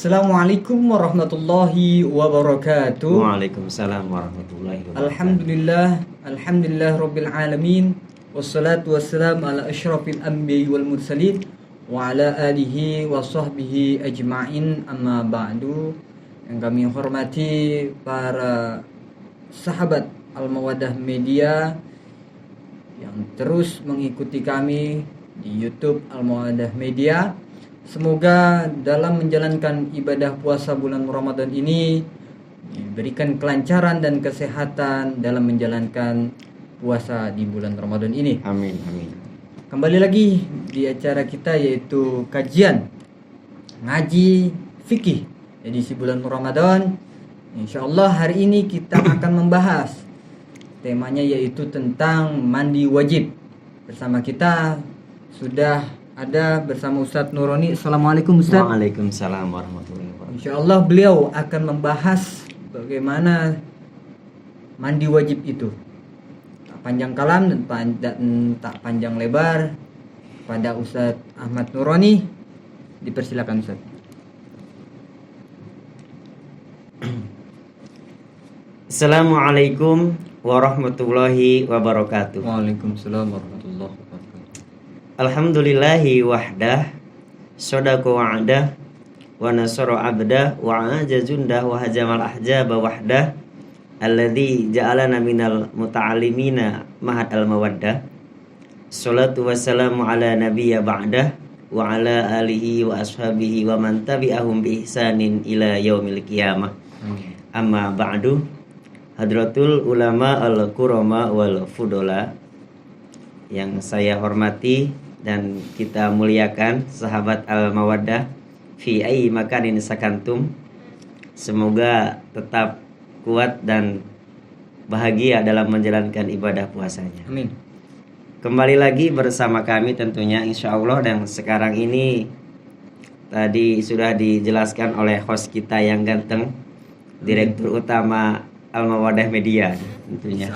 Assalamualaikum warahmatullahi wabarakatuh. Waalaikumsalam warahmatullahi wabarakatuh. Alhamdulillah rabbil alamin. Wassalatu wassalamu ala asyrafil anbiya'i wal mursalin wa ala alihi wa sahbihi ajma'in, amma ba'du. Yang kami hormati para sahabat Al-Mawaddah Media yang terus mengikuti kami di YouTube Al-Mawaddah Media. Semoga dalam menjalankan ibadah puasa bulan Ramadan ini diberikan kelancaran dan kesehatan dalam menjalankan puasa di bulan Ramadan ini. Amin, amin. Kembali lagi di acara kita, yaitu kajian ngaji fikih edisi bulan Ramadan. Insyaallah hari ini kita akan membahas temanya, yaitu tentang mandi wajib. Bersama kita sudah ada bersama Ustadz Nuroni. Assalamualaikum Ustadz. Waalaikumsalam warahmatullahi wabarakatuh. Insyaallah beliau akan membahas bagaimana mandi wajib itu. Tak panjang kalam dan tak panjang lebar, pada Ustadz Ahmad Nuroni. Dipersilakan Ustadz. Assalamualaikum warahmatullahi wabarakatuh. Waalaikumsalam warahmatullahi wabarakatuh. Alhamdulillahi wahdah, sadaqa wa'adah, wa nasara abdah, wa aja jundah, wa hajamal ahjaba wahdah, alladzi ja'alana minal muta'allimina mahad al-mawaddah. Salatu wassalamu ala nabiyya ba'dah, wa ala alihi wa ashabihi wa man tabi'ahum bi ihsanin ila yaumil qiyamah. Amma ba'du. Hadratul ulama al-kurama wal fudola, yang saya hormati dan kita muliakan, sahabat Al-Mawaddah fi ayyi makanin sakantum. Semoga tetap kuat dan bahagia dalam menjalankan ibadah puasanya. Amin. Kembali lagi bersama kami tentunya insyaallah, dan sekarang ini tadi sudah dijelaskan oleh host kita yang ganteng, Direktur Utama Al-Mawaddah Media tentunya.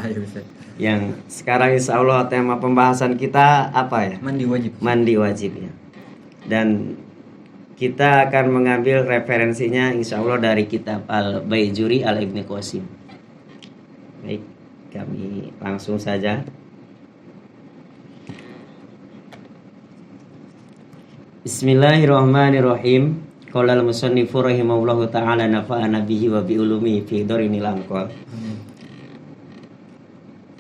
Yang sekarang insyaallah tema pembahasan kita apa ya? Mandi wajib. Mandi wajib ya. Dan kita akan mengambil referensinya insyaallah dari kitab Al-Baijuri Al-Ibni Qasim. Baik, kami langsung saja. Bismillahirrahmanirrahim. Qala al-musannifu rahimahullahu ta'ala nafa'ana bihi wa bi ulumi fi darinil anqal.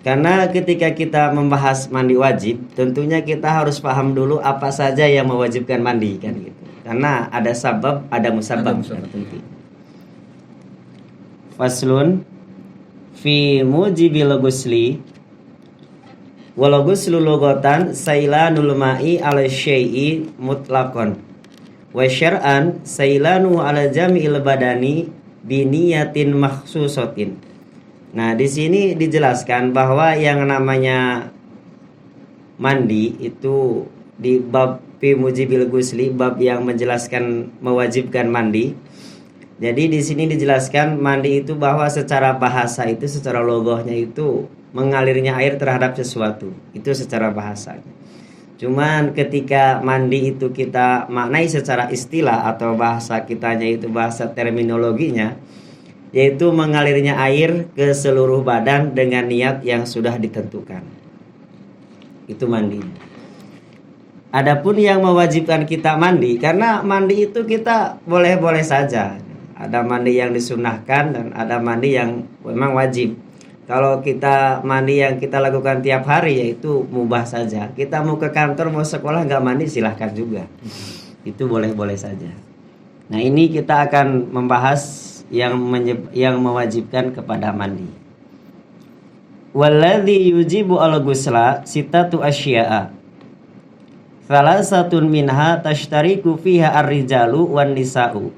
Karena ketika kita membahas mandi wajib, tentunya kita harus paham dulu apa saja yang mewajibkan mandi kan gitu. Karena ada sabab, ada musabab. Faslun fi mujibil ghusli wal ghuslu lughatan sailanul ma'i ala syai'i mutlaqan wa syar'an sailanu ala jami'il badani bi niyatin makhsusatin. Nah, di sini dijelaskan bahwa yang namanya mandi itu di bab fi mujibil ghusli, bab yang menjelaskan mewajibkan mandi. Jadi di sini dijelaskan mandi itu bahwa secara bahasa itu, secara logohnya itu mengalirnya air terhadap sesuatu. Itu secara bahasanya. Cuman ketika mandi itu kita maknai secara istilah atau bahasa kitanya itu bahasa terminologinya, yaitu mengalirnya air ke seluruh badan dengan niat yang sudah ditentukan. Itu mandi. Adapun yang mewajibkan kita mandi, karena mandi itu kita boleh-boleh saja. Ada mandi yang disunahkan dan ada mandi yang memang wajib. Kalau kita mandi yang kita lakukan tiap hari, yaitu mubah saja. Kita mau ke kantor, mau sekolah nggak mandi silahkan juga. Itu boleh-boleh saja. Nah, ini kita akan membahas yang mewajibkan kepada mandi. Walladzi yujibu al-ghusla sitatu asya'a. Salasatun minha tashtariku fiha ar-rijalu wan nisa'u.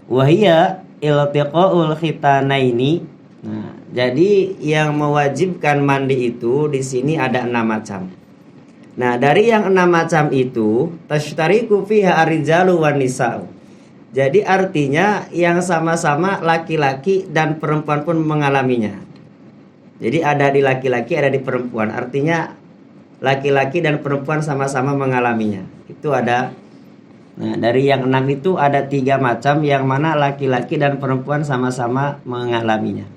Wa hiya iltiqa'ul khitanaini. Nah, jadi yang mewajibkan mandi itu di sini ada 6 macam. Nah, dari yang 6 macam itu tashtariku fiha ar-rijalu wan nisa'u. Jadi artinya yang sama-sama laki-laki dan perempuan pun mengalaminya. Jadi ada di laki-laki, ada di perempuan. Artinya laki-laki dan perempuan sama-sama mengalaminya. Itu ada Nah, dari yang 6 itu ada 3 macam yang mana laki-laki dan perempuan sama-sama mengalaminya.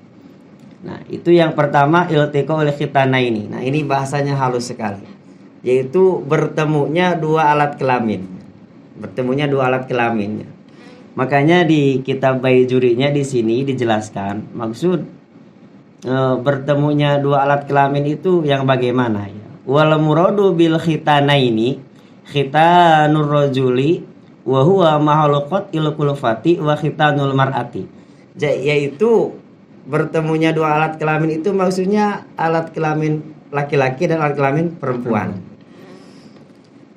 Nah, itu yang pertama iltiqa'ul khitanaini. Nah, ini bahasanya halus sekali. Yaitu bertemunya dua alat kelamin. Bertemunya dua alat kelamin. Makanya di kitab Baijurinya di sini dijelaskan maksud bertemunya dua alat kelamin itu yang bagaimana ya. Wal muradu bil khitanaini khitanur rajuli wa huwa mahaluqat ilkulfati wa khitanul mar'ati. Yaitu bertemunya dua alat kelamin itu maksudnya alat kelamin laki-laki dan alat kelamin perempuan.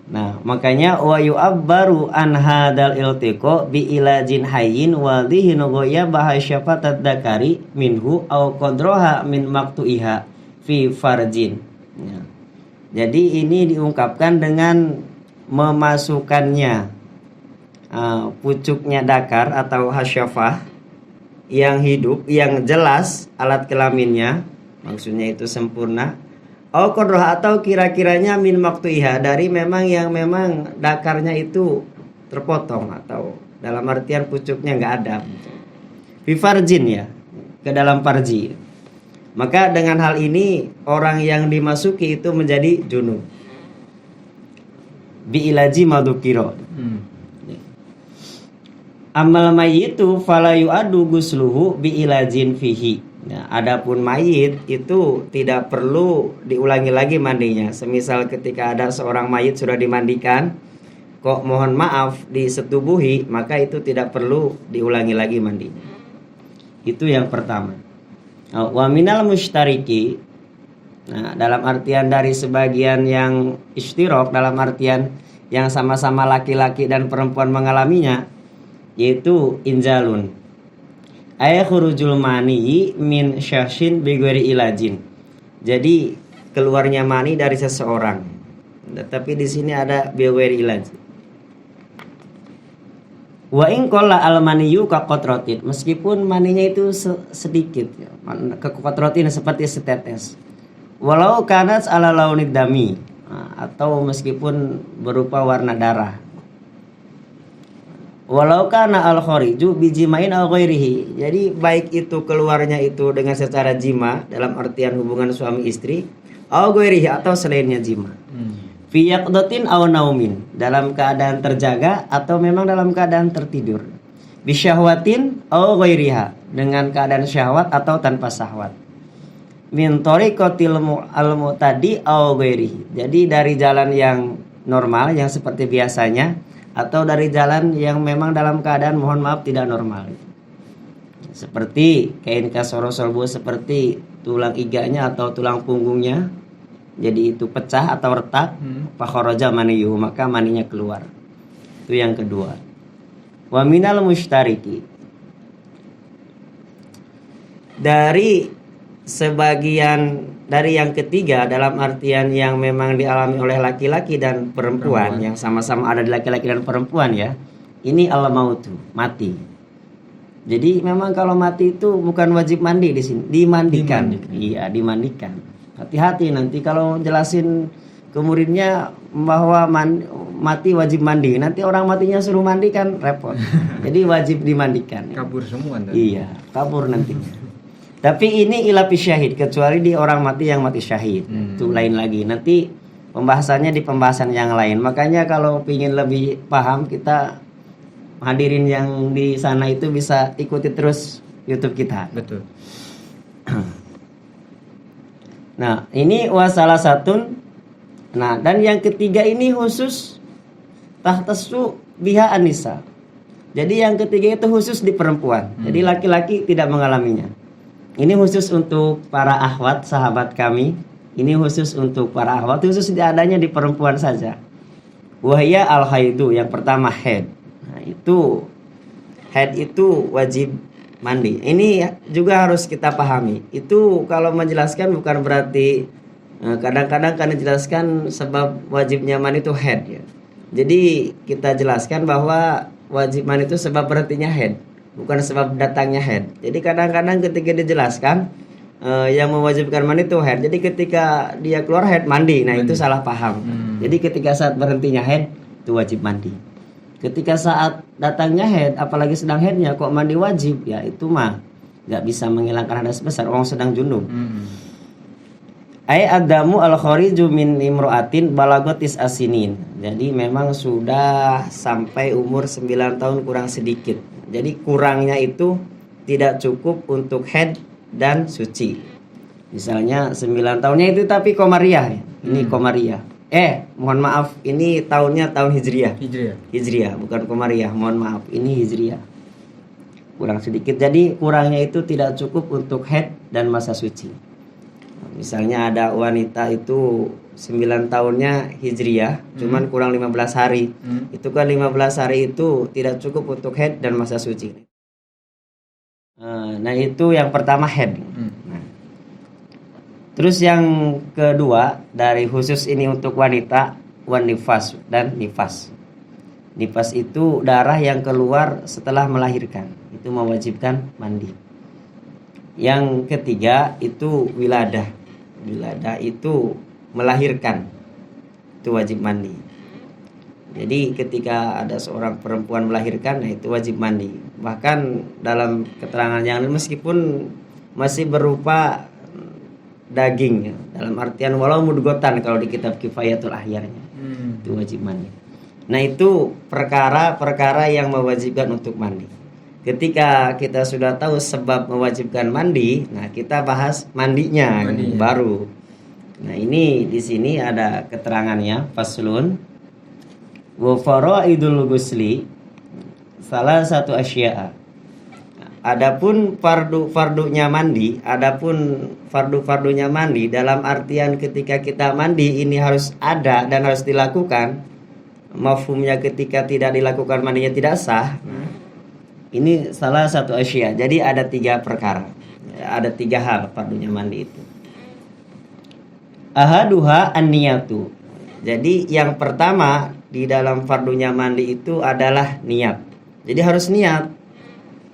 Nah, makanya wa yu'abbaru an hadal iltiqa bi ilajin hayyin wa dhihin ghayaba hasyafatad dzakari minhu aw qadroha min maqtu'iha fi farjin. Ya. Jadi ini diungkapkan dengan memasukkannya pucuknya dakar atau hasyafah yang hidup, yang jelas alat kelaminnya, maksudnya itu sempurna. Atau kira-kiranya min maktuiha, dari memang yang memang dakarnya itu terpotong atau dalam artian pucuknya nggak ada. Fifarjin ya, ke dalam farji. Maka dengan hal ini orang yang dimasuki itu menjadi junub. Bi ilaji madukiro. Amal mayyitu fala yu'adu gusluhu bi ilajin fihi. Nah, adapun mayit itu tidak perlu diulangi lagi mandinya. Semisal ketika ada seorang mayit sudah dimandikan, kok mohon maaf disetubuhi, maka itu tidak perlu diulangi lagi mandinya. Itu yang pertama. Wa minal musytariki. Nah, dalam artian dari sebagian yang istirak, dalam artian yang sama-sama laki-laki dan perempuan mengalaminya, yaitu inzalun ay khurujul mani min syahsin bi ghairi ilajin. Jadi keluarnya mani dari seseorang. Tetapi di sini ada bi ghairi ilaj. Wa in qalla al maniyu ka qatratin, meskipun maninya itu sedikit ya, ke qatratin seperti setetes. Walau kanat ala launid dami, atau meskipun berupa warna darah. Walau kana al-khariju bijimain al ghairihi. Jadi baik itu keluarnya itu dengan secara jima dalam artian hubungan suami istri, al ghairihi atau selainnya jima. Fi yaqdatin aw naumin, dalam keadaan terjaga atau memang dalam keadaan tertidur. Bi syahwatin aw ghairiha, dengan keadaan syahwat atau tanpa syahwat. Min tariqatil al-mu'tadi aw ghairihi. Jadi dari jalan yang normal yang seperti biasanya atau dari jalan yang memang dalam keadaan mohon maaf tidak normal. Seperti kain kasorosolbu, seperti tulang iganya atau tulang punggungnya jadi itu pecah atau retak, fakharaja maniyuhu, maka maninya keluar. Itu yang kedua. Wa minal musytariki, dari sebagian dari yang ketiga dalam artian yang memang dialami oleh laki-laki dan perempuan yang sama-sama ada di laki-laki dan perempuan ya. Ini al-mautu, mati. Jadi memang kalau mati itu bukan wajib mandi di sini, dimandikan. Iya, dimandikan. Hati-hati nanti kalau jelasin ke muridnya bahwa mati wajib mandi, nanti orang matinya suruh mandi kan repot. Jadi wajib dimandikan. Kabur semua nanti. Iya, kabur nantinya. Tapi ini ilapi syahid, kecuali di orang mati yang mati syahid. Itu lain lagi. Nanti pembahasannya di pembahasan yang lain. Makanya kalau ingin lebih paham, kita hadirin yang di sana itu bisa ikuti terus YouTube kita. Betul. Nah, ini wasalah satun. Nah, dan yang ketiga ini khusus tahtasu biha anisa. Jadi yang ketiga itu khusus di perempuan. Jadi laki-laki tidak mengalaminya. Ini khusus untuk para akhwat sahabat kami. Ini khusus untuk para akhwat, khusus adanya di perempuan saja. Wahya al-haidu, yang pertama haid. Nah, itu haid itu wajib mandi. Ini juga harus kita pahami. Itu kalau menjelaskan bukan berarti kadang-kadang kan dijelaskan sebab wajibnya mandi itu haid ya. Jadi kita jelaskan bahwa wajib mandi itu sebab berhentinya haid, bukan sebab datangnya haid. Jadi kadang-kadang ketika dijelaskan yang mewajibkan mandi itu haid. Jadi ketika dia keluar haid mandi, nah itu salah paham. Jadi ketika saat berhentinya haid itu wajib mandi. Ketika saat datangnya haid, apalagi sedang haidnya kok mandi wajib, ya itu mah nggak bisa menghilangkan hadas besar. Orang sedang junub. Ai adamu al khariju min imro'atin balagotis asinin. Jadi memang sudah sampai umur 9 tahun kurang sedikit. Jadi kurangnya itu tidak cukup untuk haid dan suci. Misalnya 9 tahunnya itu tapi komariah ya. Ini komariah. Mohon maaf, ini tahunnya tahun Hijriah. Hijriah, bukan komariah. Mohon maaf, ini Hijriah. Kurang sedikit. Jadi kurangnya itu tidak cukup untuk haid dan masa suci. Misalnya ada wanita itu 9 tahunnya Hijriah, cuman kurang 15 hari. Itu kan 15 hari itu tidak cukup untuk haid dan masa suci. Nah, itu yang pertama haid. Nah, terus yang kedua dari khusus ini untuk wanita, wan nifas dan nifas. Nifas itu darah yang keluar setelah melahirkan. Itu mewajibkan mandi. Yang ketiga itu wiladah. Wiladah itu melahirkan. Itu wajib mandi. Jadi ketika ada seorang perempuan melahirkan, nah itu wajib mandi. Bahkan dalam keterangan yang lain meskipun masih berupa daging, dalam artian walau mudgotan kalau di kitab Kifayatul Ahyarnya, itu wajib mandi. Nah itu perkara-perkara yang mewajibkan untuk mandi. Ketika kita sudah tahu sebab mewajibkan mandi, nah kita bahas mandinya. Baru. Nah ini di sini ada keterangannya, faslun wa faraidul ghusli salah satu asya'a. Adapun fardunya mandi, fardunya mandi dalam artian ketika kita mandi ini harus ada dan harus dilakukan. Mafhumnya ketika tidak dilakukan mandinya tidak sah. Ini salah satu asya. Jadi ada 3 perkara. Ada 3 hal fardunya mandi itu. Ahaduha an-niyatu. Jadi yang pertama di dalam fardunya mandi itu adalah niat. Jadi harus niat.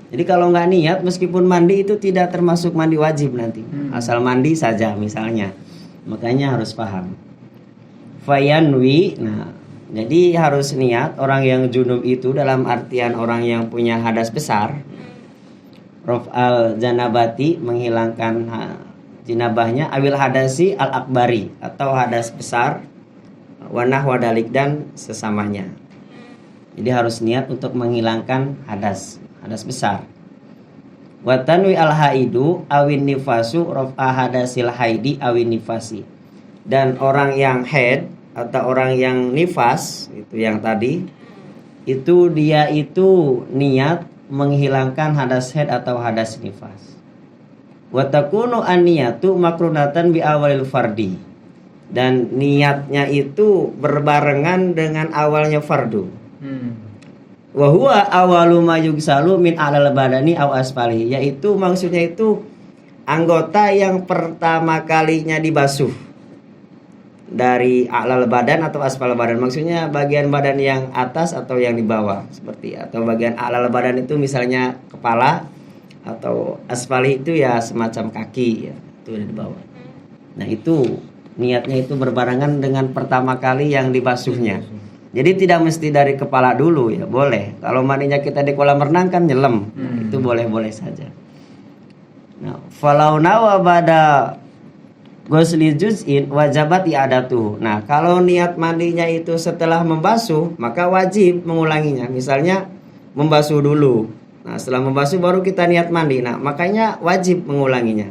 Jadi kalau nggak niat meskipun mandi itu tidak termasuk mandi wajib nanti. Asal mandi saja misalnya. Makanya harus paham. Fayanwi. Nah, jadi harus niat orang yang junub itu dalam artian orang yang punya hadas besar. Raf'al janabati menghilangkan jinabahnya, awil hadasi al akbari atau hadas besar, wanah wadalik dan sesamanya. Jadi harus niat untuk menghilangkan hadas besar. Wa tanwi al haidu awin nifasu raf'a hadasil haidi awin nifasi. Dan orang yang haid atau orang yang nifas itu yang tadi itu dia itu niat menghilangkan hadas haid atau hadas nifas. Wa takunu an-niyatu makrunatan bi awalil fardi. Dan niatnya itu berbarengan dengan awalnya fardu. Wa huwa awalu ma yugsalu min alal badani aw asfali, yaitu maksudnya itu anggota yang pertama kalinya dibasuh dari alal badan atau asfal badan. Maksudnya bagian badan yang atas atau yang di bawah, seperti atau bagian alal badan itu misalnya kepala, atau asfali itu ya semacam kaki ya, itu di bawah. Nah, itu niatnya itu berbarengan dengan pertama kali yang dibasuhnya. Jadi tidak mesti dari kepala dulu ya, boleh. Kalau mandinya kita di kolam renang kan nyelam, itu boleh-boleh saja. Nah, falau nawa bada ghusli juz'in wajabat i'adatuh. Nah, kalau niat mandinya itu setelah membasuh, maka wajib mengulanginya. Misalnya membasuh dulu. Nah, setelah membasuh baru kita niat mandi. Nah, makanya wajib mengulanginya.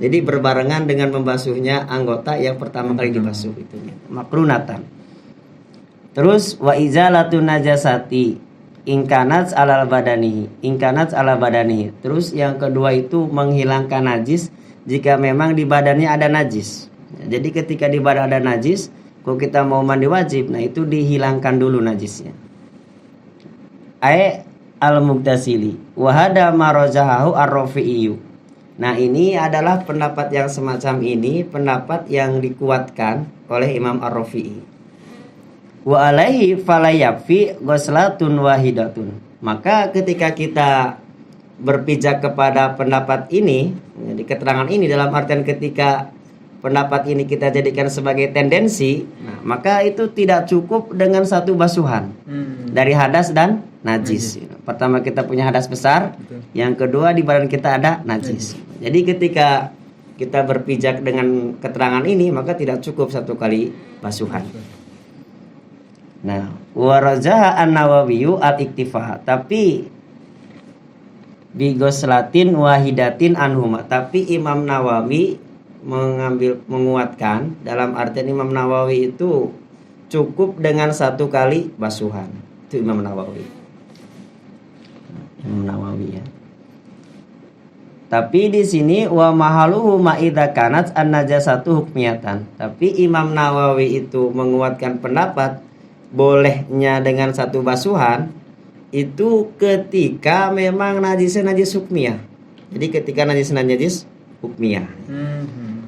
Jadi berbarengan dengan membasuhnya anggota yang pertama kali dibasuh itu. Makrunatan. Terus wa izalatu najasati ingkanat ala badanihi. Terus yang kedua itu menghilangkan najis jika memang di badannya ada najis. Jadi ketika di badan ada najis, kalau kita mau mandi wajib, nah itu dihilangkan dulu najisnya. Al-Muqtasili wa hada marajahu ar-Rafi'i. Nah, ini adalah pendapat yang semacam ini, pendapat yang dikuatkan oleh Imam Ar-Rafi'i. Wa alaihi falayakfi ghuslatun wahidatun. Maka ketika kita berpijak kepada pendapat ini, jadi keterangan ini dalam artian ketika pendapat ini kita jadikan sebagai tendensi, nah, maka itu tidak cukup dengan satu basuhan dari hadas dan najis. Pertama kita punya hadas besar, yang kedua di badan kita ada najis. Jadi ketika kita berpijak dengan keterangan ini, maka tidak cukup satu kali basuhan. Nah, warajaha an-Nawawiyu al-iktifa, tapi bigoslatin wahidatin anhuma, tapi Imam Nawawi menguatkan, dalam artian Imam Nawawi itu cukup dengan satu kali basuhan. Itu Imam Nawawi ya. Tapi di sini wa mahaluhu ma idza kanat an-najasatu hukmiyatan. Tapi Imam Nawawi itu menguatkan pendapat bolehnya dengan satu basuhan itu ketika memang najisnya najis hukmiyah. Jadi ketika najisnya najis hukmiyah.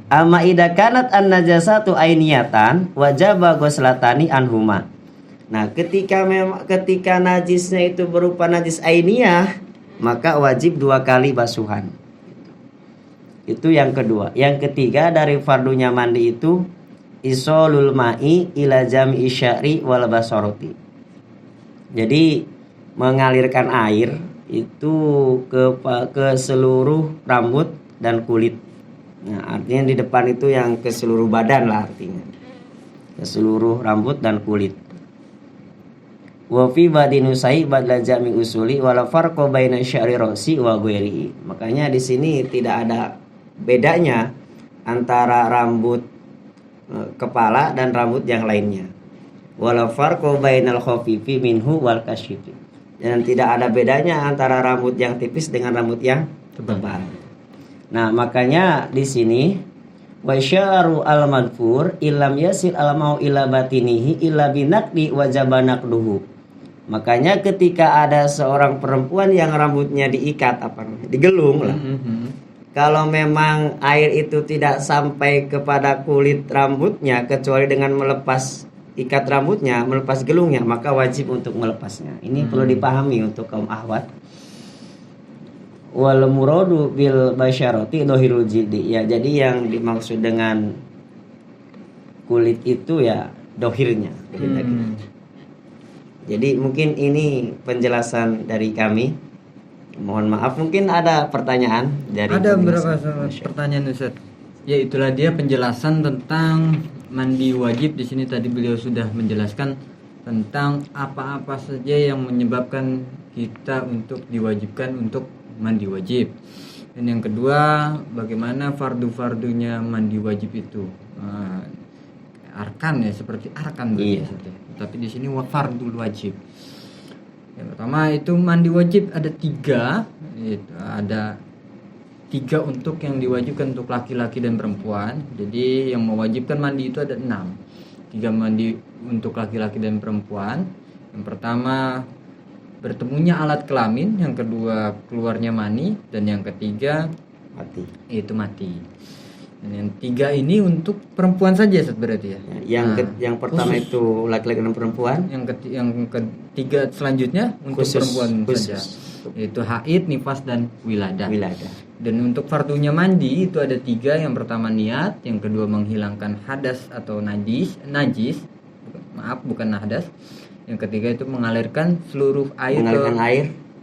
Amma idza kanat an-najasatu ainiyatan wajaba ghuslatani anhuma. Nah, ketika najisnya itu berupa najis ainiyah, maka wajib 2 kali basuhan. Itu yang kedua. Yang ketiga dari fardunya mandi itu isolul ma'i ila jami'i sya'ri wal basarati. Jadi mengalirkan air itu ke seluruh rambut dan kulit. Nah, artinya di depan itu yang ke seluruh badan lah artinya. Ke seluruh rambut dan kulit. Wa fi badinusai badla jami usuli wala farqa baina sya'ri ra'si wa ghairihi. Makanya di sini tidak ada bedanya antara rambut kepala dan rambut yang lainnya. Wala farqa bainal khafifi minhu wal kasyifi. Dan tidak ada bedanya antara rambut yang tipis dengan rambut yang tebal. Nah, makanya di sini wa sya'ru al-madfur illam yasil al-mau ila batinihi illa binaqdi wajaba naqduhu. Makanya ketika ada seorang perempuan yang rambutnya diikat digelung lah. Kalau memang air itu tidak sampai kepada kulit rambutnya kecuali dengan melepas ikat rambutnya, melepas gelungnya, maka wajib untuk melepasnya. Ini perlu dipahami untuk kaum ahwat. Wal muradu bil basyarati dhahirul jildi. Ya, jadi yang dimaksud dengan kulit itu ya dohirnya. Jadi mungkin ini penjelasan dari kami. Mohon maaf, mungkin ada pertanyaan dari ada beberapa pertanyaan Ustaz. Ya, itulah dia penjelasan tentang mandi wajib. Di sini tadi beliau sudah menjelaskan tentang apa-apa saja yang menyebabkan kita untuk diwajibkan untuk mandi wajib. Dan yang kedua, bagaimana fardu-fardunya mandi wajib itu. Arkan ya, seperti arkan iya. Tapi di sini fardul wajib. Yang pertama itu mandi wajib ada 3. Itu ada 3 untuk yang diwajibkan untuk laki-laki dan perempuan. Jadi yang mewajibkan mandi itu ada 6. 3 mandi untuk laki-laki dan perempuan. Yang pertama bertemunya alat kelamin, yang kedua keluarnya mani, dan yang ketiga mati. Itu mati. Dan yang 3 ini untuk perempuan saja berarti ya. Yang pertama khusus. Itu laki-laki dan perempuan. Yang ketiga selanjutnya untuk khusus, perempuan khusus. Saja. Itu haid, nifas dan wiladah. Dan untuk fardunya mandi itu ada 3. Yang pertama niat, yang kedua menghilangkan hadas atau najis. Bukan hadas. Yang ketiga itu mengalirkan seluruh air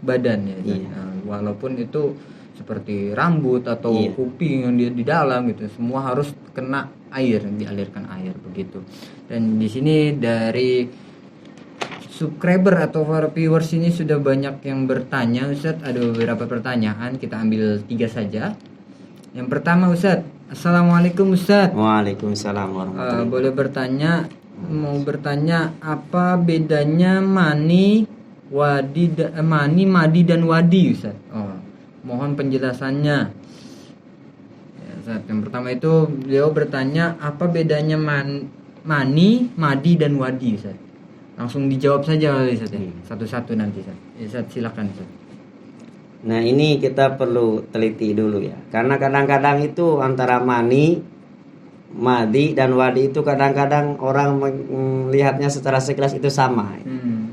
badan ya. Iya. Nah, walaupun itu seperti rambut atau kuping yang di dalam gitu, semua harus kena air, dialirkan air begitu. Dan di sini dari subscriber atau viewers ini sudah banyak yang bertanya Ustadz, ada beberapa pertanyaan, kita ambil 3 saja. Yang pertama Ustadz, Assalamualaikum Ustadz. Waalaikumsalam warahmatullahi boleh mau bertanya apa bedanya mani, madi dan wadi Ustadz? Mohon penjelasannya. Ya, Ustadz, yang pertama itu beliau bertanya apa bedanya mani, madi dan wadi Ustadz? Langsung dijawab saja Ustadz ya. Satu-satu nanti Ustadz. Ustadz silakan Ustadz. Nah, ini kita perlu teliti dulu ya. Karena kadang-kadang itu antara mani, madi dan wadi itu kadang-kadang orang melihatnya secara sekilas itu sama.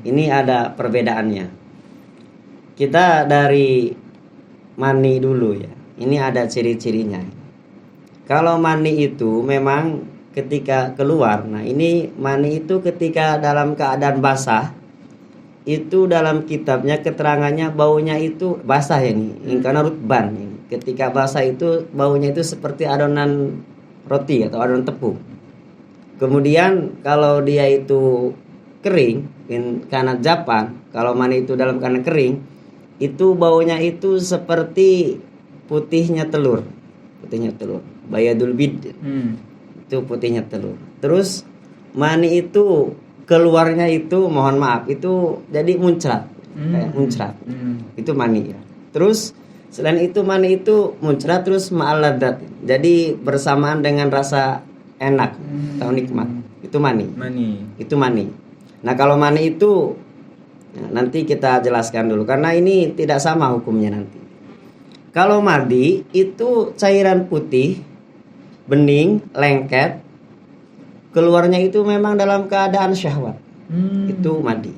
Ini ada perbedaannya. Kita dari mani dulu ya. Ini ada ciri-cirinya. Kalau mani itu memang ketika keluar. Nah, ini mani itu ketika dalam keadaan basah. Itu dalam kitabnya keterangannya baunya itu basah ya nih. Karena rutban ini. Ketika basah itu baunya itu seperti adonan roti atau adonan tepung. Kemudian kalau dia itu kering, karena japan, kalau mani itu dalam keadaan kering, itu baunya itu seperti putihnya telur. Bayadul bid. Itu putihnya telur. Terus mani itu keluarnya itu mohon maaf itu jadi muncrat. Kayak muncrat. Itu mani ya. Terus selain itu mani itu muncrat terus ma'aladat. Jadi bersamaan dengan rasa enak atau nikmat. Itu mani. Itu mani. Nah, kalau mani itu nanti kita jelaskan dulu karena ini tidak sama hukumnya nanti. Kalau madi itu cairan putih, bening, lengket, keluarnya itu memang dalam keadaan syahwat. Itu madi.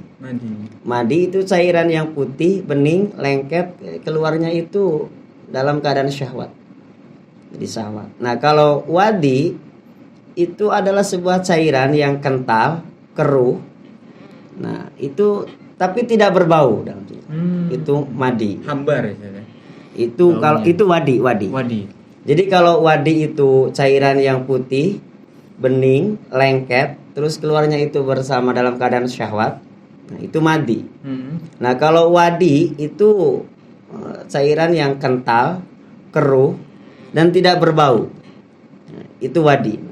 Madi itu cairan yang putih, bening, lengket, keluarnya itu dalam keadaan syahwat. Jadi syahwat. Nah, kalau wadi itu adalah sebuah cairan yang kental, keruh. Nah, itu tapi tidak berbau dalam itu madi. Hambar ya. Itu kalau itu wadi. Jadi kalau wadi itu cairan yang putih, bening, lengket, terus keluarnya itu bersama dalam keadaan syahwat. Nah, itu madi. Nah, kalau wadi itu cairan yang kental, keruh dan tidak berbau. Nah, itu wadi.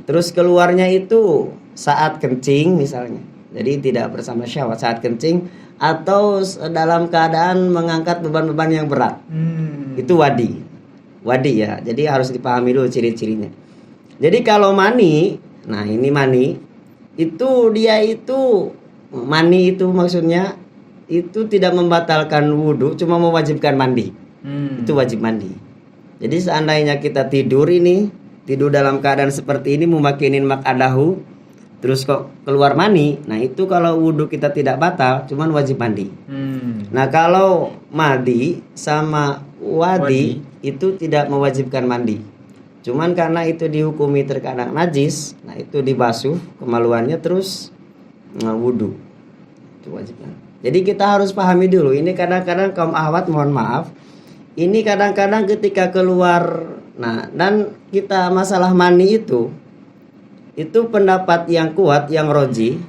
Terus keluarnya itu saat kencing misalnya. Jadi tidak bersama syahwat saat kencing atau dalam keadaan mengangkat beban-beban yang berat. Itu wadi ya. Jadi harus dipahami dulu ciri-cirinya. Jadi kalau mani, nah ini mani itu dia itu mani itu maksudnya itu tidak membatalkan wudhu, cuma mewajibkan mandi. Itu wajib mandi. Jadi seandainya kita tidur dalam keadaan seperti ini memakinin makadahu, terus kok keluar mani, nah itu kalau wudhu kita tidak batal, cuman wajib mandi. Nah, kalau madi sama wadi itu tidak mewajibkan mandi, cuman karena itu dihukumi terkadang najis, nah itu dibasuh kemaluannya terus wudhu, itu wajib. Jadi kita harus pahami dulu, ini kadang-kadang kaum ahwat mohon maaf, ini kadang-kadang ketika keluar, nah dan kita masalah mani itu pendapat yang kuat, yang roji,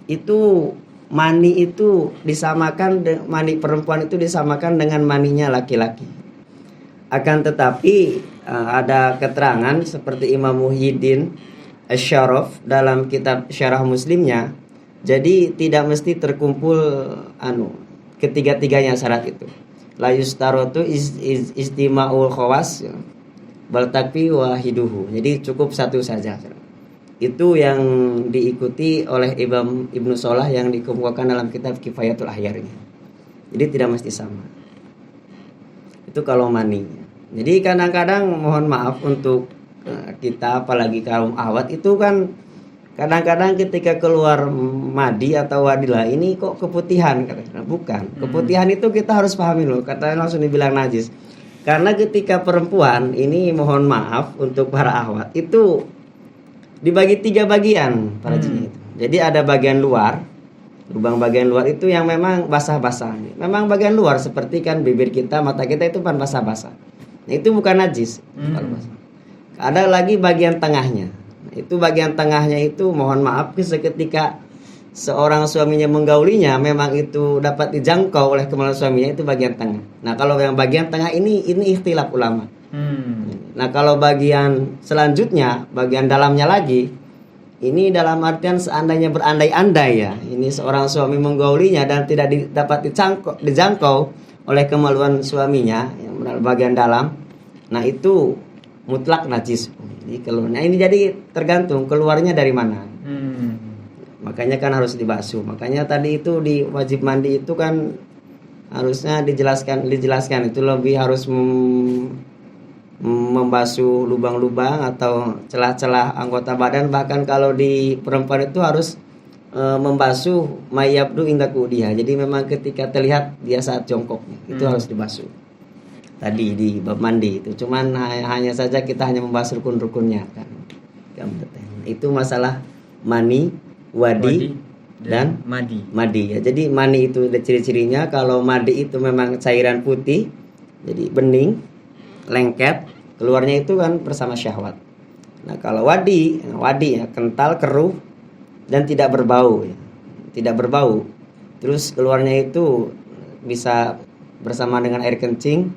itu mani itu disamakan, mani perempuan itu disamakan dengan maninya laki-laki. Akan tetapi ada keterangan seperti Imam Muhyiddin Asy-Syaraf dalam kitab Syarah Muslimnya. Jadi tidak mesti terkumpul ketiga-tiganya syarat itu. La yustarotu istima'ul khawas bal takfi wahiduhu. Jadi cukup satu saja. Itu yang diikuti oleh Ibnu Salah yang dikemukakan dalam kitab Kifayatul Ahyar ini. Jadi tidak mesti sama. Itu kalau mani. Jadi kadang-kadang mohon maaf untuk kita apalagi kaum awat itu kan kadang-kadang ketika keluar madi atau wadilah ini kok keputihan katanya. Bukan. Keputihan itu kita harus pahami loh. Katanya langsung dibilang najis. Karena ketika perempuan ini mohon maaf untuk para ahwat itu dibagi 3 bagian para jin itu. Jadi ada bagian luar, lubang bagian luar itu yang memang basah-basah. Memang bagian luar seperti kan bibir kita, mata kita itu kan basah-basah. Nah, itu bukan najis. Ada lagi bagian tengahnya. Nah, itu bagian tengahnya itu mohon maaf seketika seorang suaminya menggaulinya memang itu dapat dijangkau oleh kemaluan suaminya, itu bagian tengah. Nah, kalau yang bagian tengah ini ikhtilaf ulama. Nah, kalau bagian selanjutnya, bagian dalamnya lagi, ini dalam artian seandainya berandai-andai ya, ini seorang suami menggaulinya dan tidak dapat dijangkau oleh kemaluan suaminya yang bagian dalam, nah itu mutlak najis. Jadi keluarnya ini jadi tergantung keluarnya dari mana. Makanya kan harus dibasuh. Makanya tadi itu di wajib mandi itu kan harusnya dijelaskan itu lebih harus membasuh lubang-lubang atau celah-celah anggota badan. Bahkan kalau di perempuan itu harus membasuh mayabdu inda kudiha. Jadi memang ketika terlihat dia saat jongkok itu harus dibasuh. tadi di bab mandi itu. Cuman hanya saja kita hanya membahas rukun-rukunnya kan. Itu masalah mani, wadi dan madi ya. Jadi mani itu ada ciri-cirinya. Kalau madi itu memang cairan putih, jadi bening, lengket, keluarnya itu kan bersama syahwat. Nah kalau wadi ya kental, keruh dan tidak berbau ya. Tidak berbau. Terus keluarnya itu bisa bersama dengan air kencing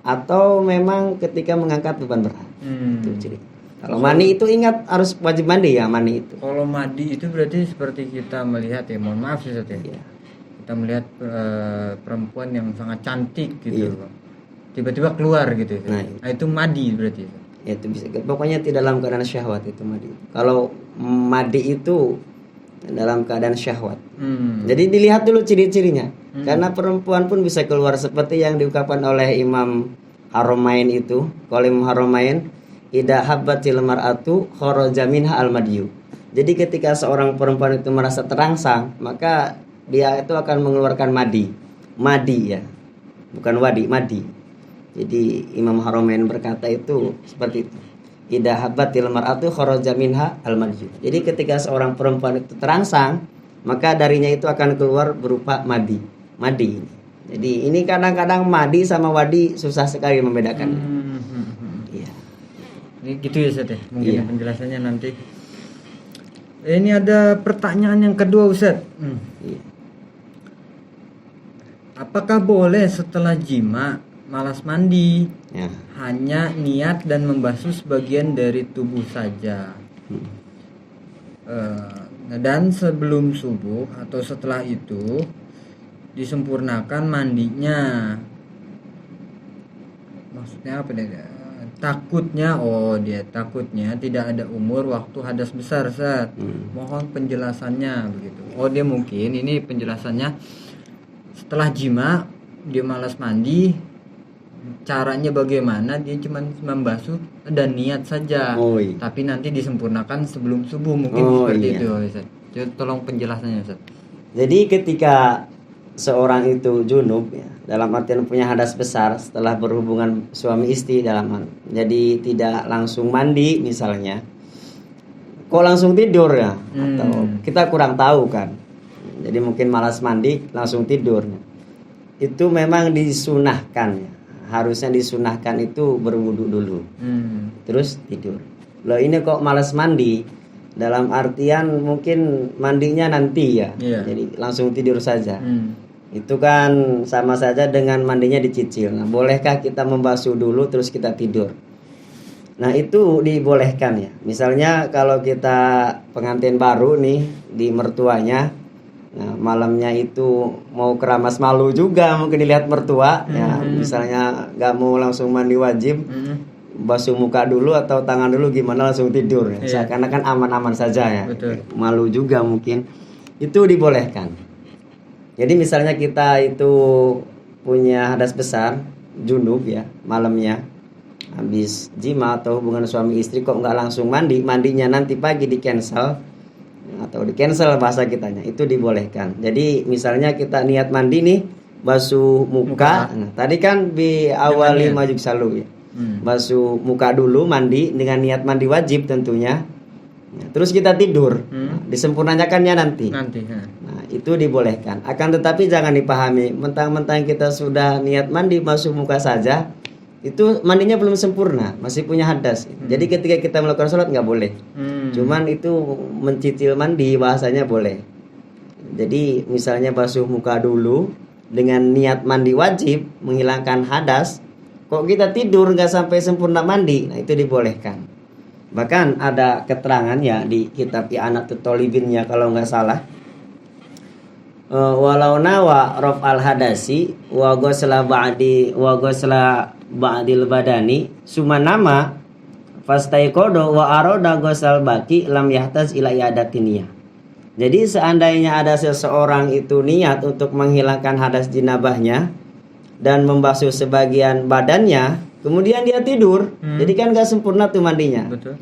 atau memang ketika mengangkat beban berat. Itu ciri. Kalau mani itu ingat harus wajib mandi ya mani itu. Kalau mandi itu berarti seperti kita melihat ya, mohon maaf Ustaz ya. Iya. Kita melihat perempuan yang sangat cantik gitu. Iya. Tiba-tiba keluar gitu. Nah, itu madi berarti. Ya, itu bisa. Pokoknya tidak dalam keadaan syahwat itu madi. Kalau madi itu dalam keadaan syahwat. Jadi dilihat dulu ciri-cirinya. Karena perempuan pun bisa keluar seperti yang diungkapkan oleh Imam Haromain itu, kalau Imam Haromain, idza habbatil mar'atu kharaja minha al-madyu. Jadi ketika seorang perempuan itu merasa terangsang, maka dia itu akan mengeluarkan madi. Madi ya. Bukan wadi, madi. Jadi Imam Haromain berkata itu seperti itu. Idza habbatil mar'atu kharaja minha al-madyu. Jadi ketika seorang perempuan itu terangsang, maka darinya itu akan keluar berupa madi. Madi. Jadi ini kadang-kadang madi sama wadi susah sekali membedakannya. Ini gitu ya Ustaz ya. Mungkin penjelasannya nanti. Ini ada pertanyaan yang kedua Ustaz. Apakah boleh setelah jima malas mandi? Ya. Hanya niat dan membasuh sebagian dari tubuh saja. Dan sebelum subuh atau setelah itu disempurnakan mandinya. Maksudnya apa nih? Takutnya tidak ada umur waktu hadas besar Ustaz. Mohon penjelasannya begitu. Dia mungkin ini penjelasannya setelah jima dia malas mandi, caranya bagaimana? Dia cuma membasuh dan niat saja. Tapi nanti disempurnakan sebelum subuh mungkin seperti itu Ustaz. Tolong penjelasannya Ustaz. Jadi ketika seorang itu junub ya, dalam artian punya hadas besar setelah berhubungan suami istri jadi tidak langsung mandi misalnya, kok langsung tidur ya, atau kita kurang tahu kan, jadi mungkin malas mandi langsung tidur, itu memang disunahkan ya. Harusnya disunahkan itu berwudu dulu, terus tidur. Loh ini kok malas mandi, dalam artian mungkin mandinya nanti ya, jadi langsung tidur saja. Itu kan sama saja dengan mandinya dicicil. Nah, bolehkah kita membasuh dulu terus kita tidur? Nah itu dibolehkan ya. Misalnya kalau kita pengantin baru nih di mertuanya, nah, malamnya itu mau keramas malu juga mungkin dilihat mertua, ya misalnya nggak mau langsung mandi wajib, basuh muka dulu atau tangan dulu gimana langsung tidur ya. Seakan-akan aman-aman saja ya. Betul. Malu juga mungkin, itu dibolehkan. Jadi misalnya kita itu punya hadas besar, junub ya, malamnya habis jima atau hubungan suami istri kok nggak langsung mandi, mandinya nanti pagi di cancel atau di cancel bahasa kitanya, itu dibolehkan. Jadi misalnya kita niat mandi nih, basuh muka. Nah, tadi kan di awali majib salu ya, basuh muka dulu mandi dengan niat mandi wajib tentunya. Terus kita tidur, disempurnakannya nanti. Nah, itu dibolehkan. Akan tetapi jangan dipahami mentang-mentang kita sudah niat mandi basuh muka saja, itu mandinya belum sempurna, masih punya hadas. Jadi ketika kita melakukan sholat nggak boleh. Cuman itu mencicil mandi bahasanya boleh. Jadi misalnya basuh muka dulu dengan niat mandi wajib menghilangkan hadas, kok kita tidur nggak sampai sempurna mandi, nah itu dibolehkan. Bahkan ada keterangan ya di kitab I'anatul Thalibin ya kalau nggak salah, walau nawa raf al hadasi wa ghusla ba'dil badani sumanama fastaiqodo wa aroda ghusal baki lam yahtaz ila i'adatiniyah. Jadi seandainya ada seseorang itu niat untuk menghilangkan hadas jinabahnya dan membasuh sebagian badannya, kemudian dia tidur, jadi kan gak sempurna tuh mandinya. Betul.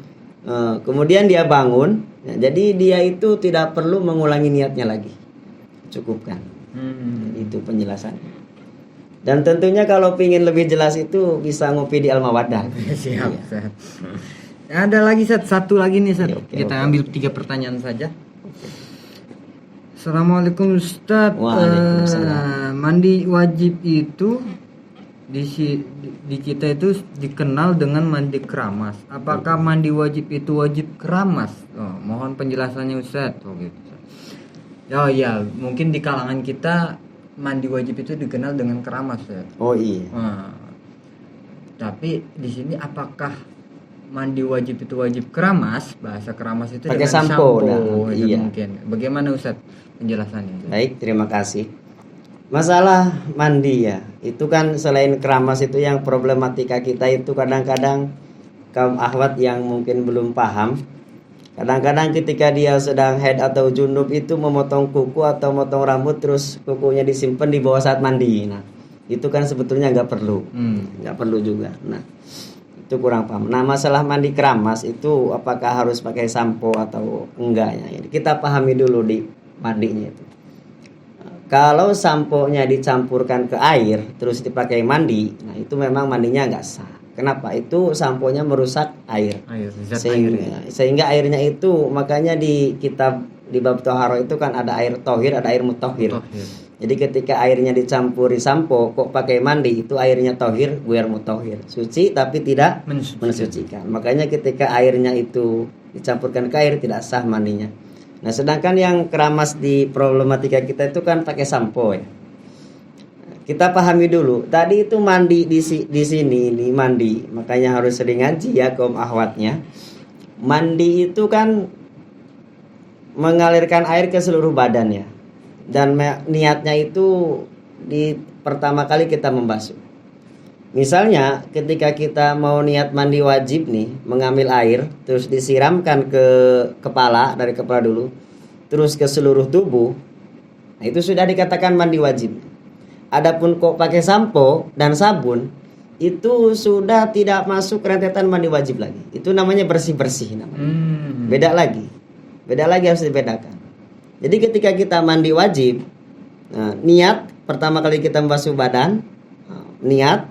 Kemudian dia bangun, jadi dia itu tidak perlu mengulangi niatnya lagi, cukupkan. Itu penjelasannya. Dan tentunya kalau ingin lebih jelas itu bisa ngopi di Al-Mawaddah. Siap, Ustaz. Ada lagi satu lagi nih, Ustaz. Oke, Kita oke. ambil 3 pertanyaan saja. Assalamualaikum Ustaz. Waalaikumsalam. Mandi wajib itu di kita itu dikenal dengan mandi keramas. Apakah mandi wajib itu wajib keramas? Mohon penjelasannya Ustaz. Gitu. Ya, mungkin di kalangan kita mandi wajib itu dikenal dengan keramas ya. Oh iya. Tapi di sini apakah mandi wajib itu wajib keramas? Bahasa keramas itu Pakai dengan sampo, nah, itu iya. mungkin. Bagaimana Ustaz penjelasannya? Baik, terima kasih. Masalah mandi ya, itu kan selain keramas itu yang problematika kita itu kadang-kadang kaum akhwat yang mungkin belum paham. Kadang-kadang ketika dia sedang haid atau junub itu memotong kuku atau motong rambut terus kukunya disimpan di bawah saat mandi. Nah, itu kan sebetulnya nggak perlu, nggak perlu juga. Nah, itu kurang paham. Nah, masalah mandi keramas itu apakah harus pakai sampo atau enggaknya? Kita pahami dulu di mandinya itu. Kalau samponya dicampurkan ke air terus dipakai mandi, nah itu memang mandinya nggak sah. Kenapa? Itu samponya merusak air. Sehingga airnya itu makanya di kitab di bab toharo itu kan ada air tohir, ada air mutohir. Jadi ketika airnya dicampuri sampo kok pakai mandi itu airnya tohir, buar mutohir. Suci tapi tidak mensucikan. Makanya ketika airnya itu dicampurkan ke air tidak sah mandinya. Nah, sedangkan yang keramas di problematika kita itu kan pakai sampo ya. Kita pahami dulu. Tadi itu mandi di sini ini mandi. Makanya harus sering ngaji ya kaum akhwatnya. Mandi itu kan mengalirkan air ke seluruh badan ya. Dan niatnya itu di pertama kali kita membasuh. Misalnya ketika kita mau niat mandi wajib nih, mengambil air terus disiramkan ke kepala, dari kepala dulu terus ke seluruh tubuh. Nah, itu sudah dikatakan mandi wajib. Adapun kok pakai sampo dan sabun itu sudah tidak masuk rentetan mandi wajib lagi. Itu namanya bersih-bersih namanya. Beda lagi harus dibedakan. Jadi ketika kita mandi wajib, niat pertama kali kita membasuh badan, niat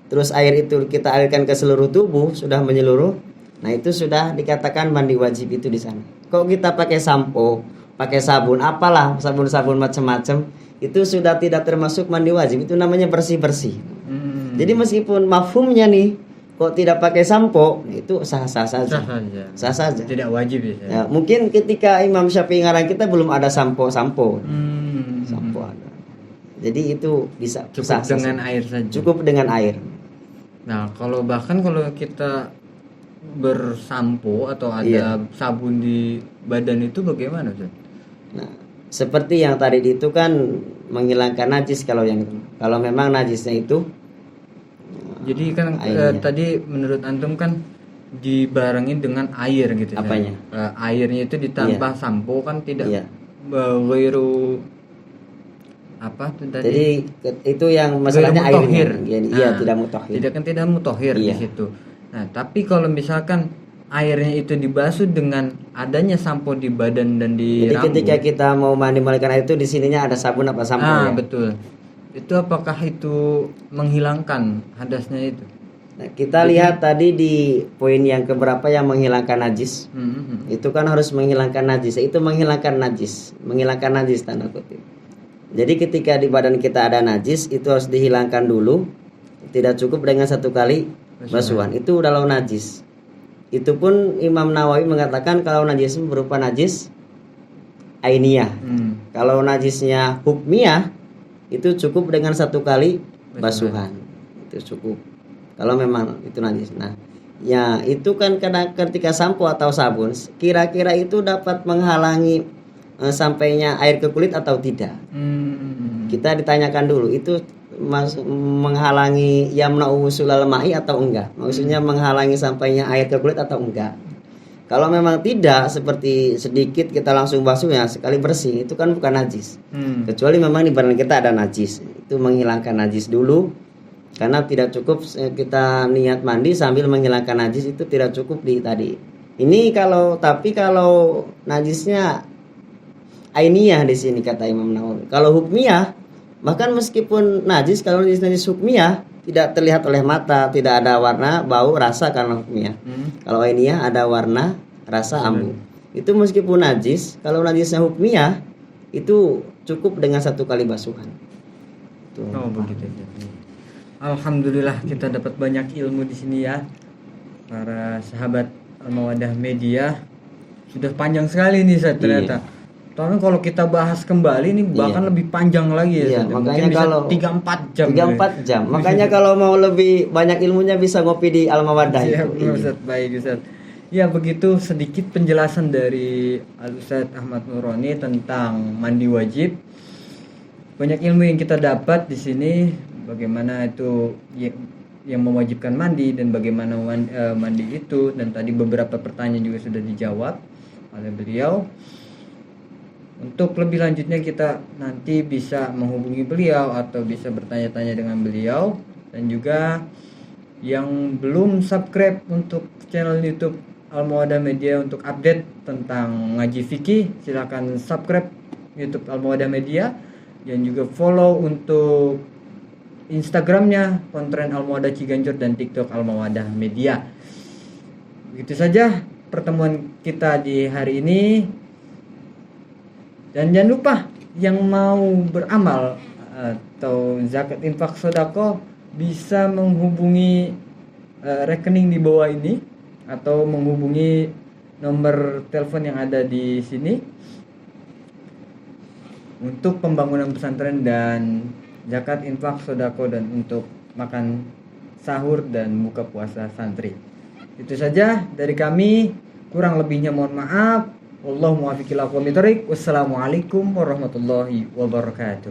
terus air itu kita alirkan ke seluruh tubuh, sudah menyeluruh. Nah, itu sudah dikatakan mandi wajib itu di sana. Kok kita pakai sampo, pakai sabun, apalah sabun-sabun macam-macam, itu sudah tidak termasuk mandi wajib. Itu namanya bersih-bersih. Jadi meskipun mafhumnya nih kok tidak pakai sampo, itu sah-sah saja. Sah saja. Tidak wajib ya. Mungkin ketika Imam Syafi'i ngarang kita belum ada sampo. Sampo ada. Jadi itu bisa cukup dengan air saja. Cukup dengan air. Nah, kalau kita bersampo atau ada sabun di badan itu bagaimana, Ustaz? Nah, seperti yang tadi itu kan menghilangkan najis kalau yang itu. Kalau memang najisnya itu. Jadi kan tadi menurut antum kan dibarengin dengan air gitu. Apanya? Airnya itu ditambah sampo kan tidak begitu apa tuh tadi? Jadi itu yang masalahnya airnya. Tidak mutohir. Tidak mutohir di situ. Nah, tapi kalau misalkan airnya itu dibasuh dengan adanya sampo di badan dan di jadi rambut. Ketika kita mau mandi menggunakan air itu di sininya ada sabun apa sampo ya? Betul. Itu apakah itu menghilangkan hadasnya itu? Nah, kita lihat tadi di poin yang keberapa yang menghilangkan najis. Itu kan harus menghilangkan najis. Itu menghilangkan najis tanda kutip. Jadi ketika di badan kita ada najis itu harus dihilangkan dulu. Tidak cukup dengan satu kali basuhan. Itu udah najis. Itu pun Imam Nawawi mengatakan kalau najis berupa najis ainiyah. Kalau najisnya hukmiyah itu cukup dengan satu kali basuhan. Itu cukup. Kalau memang itu najis. Nah, ya itu kan ketika sampo atau sabun kira-kira itu dapat menghalangi sampainya air ke kulit atau tidak. Kita ditanyakan dulu itu menghalangi yamna'u wusulal ma'i atau enggak. Maksudnya menghalangi sampainya air ke kulit atau enggak. Kalau memang tidak, seperti sedikit kita langsung basuh ya sekali bersih, itu kan bukan najis. Kecuali memang di badan kita ada najis. Itu menghilangkan najis dulu. Karena tidak cukup kita niat mandi sambil menghilangkan najis, itu tidak cukup di tadi. Ini kalau najisnya ainiyah di sini kata Imam Nawawi. Kalau hukmiyah Bahkan meskipun najis, kalau najis hukmiyah tidak terlihat oleh mata, tidak ada warna, bau, rasa karena hukmiyah. Kalau ainiyah ada warna, rasa, ambu. Itu meskipun najis, kalau najisnya hukmiyah itu cukup dengan 1 kali basuhan. Tuh. Oh begitu. Alhamdulillah kita dapat banyak ilmu di sini ya, para sahabat Al-Mawaddah Media. Sudah panjang sekali nih Ustaz ternyata. Tapi kalau kita bahas kembali nih bahkan lebih panjang lagi ya. Makanya mungkin bisa kalau 3-4 jam. 3-4 jam. Makanya kalau mau lebih banyak ilmunya bisa ngopi di Al-Mawaddah. Ustaz, baik Ustaz. Ya begitu sedikit penjelasan dari Al-Ustaz Ahmad Nuroni tentang mandi wajib. Banyak ilmu yang kita dapat di sini, bagaimana itu yang mewajibkan mandi dan bagaimana mandi itu, dan tadi beberapa pertanyaan juga sudah dijawab oleh beliau. Untuk lebih lanjutnya kita nanti bisa menghubungi beliau atau bisa bertanya-tanya dengan beliau, dan juga yang belum subscribe untuk channel YouTube Al-Mawaddah Media untuk update tentang ngaji fikih, silakan subscribe YouTube Al-Mawaddah Media dan juga follow untuk Instagramnya Kontren Al-Mawaddah Ciganjur dan TikTok Al-Mawaddah Media. Begitu saja pertemuan kita di hari ini. Dan jangan lupa yang mau beramal atau zakat infak sedekah bisa menghubungi rekening di bawah ini atau menghubungi nomor telepon yang ada di sini untuk pembangunan pesantren dan zakat infak sedekah dan untuk makan sahur dan buka puasa santri. Itu saja dari kami, kurang lebihnya mohon maaf. Wallahu muwaffiq ila aqwamit thoriq. Wassalamualaikum warahmatullahi wabarakatuh.